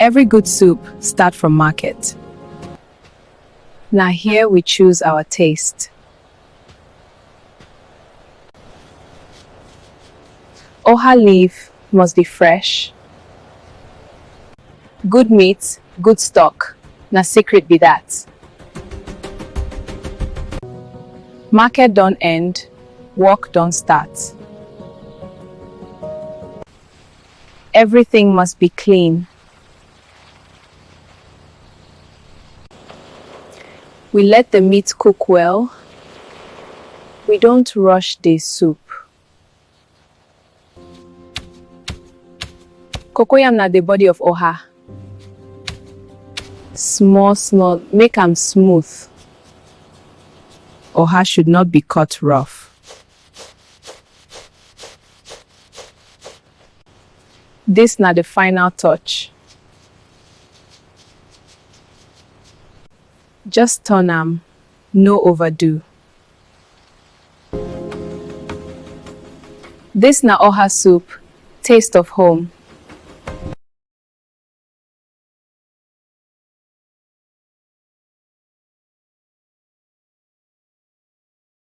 Every good soup starts from market. Now here we choose our taste. OHA leaf must be fresh. Good meat, good stock. Na secret be that. Market don't end, work don't start. Everything must be clean. We let the meat cook well. We don't rush the soup. Cocoyam na the body of OHA. Small, make am smooth. OHA should not be cut rough. This na the final touch. Just turn am, no overdo. This na OHA soup, taste of home.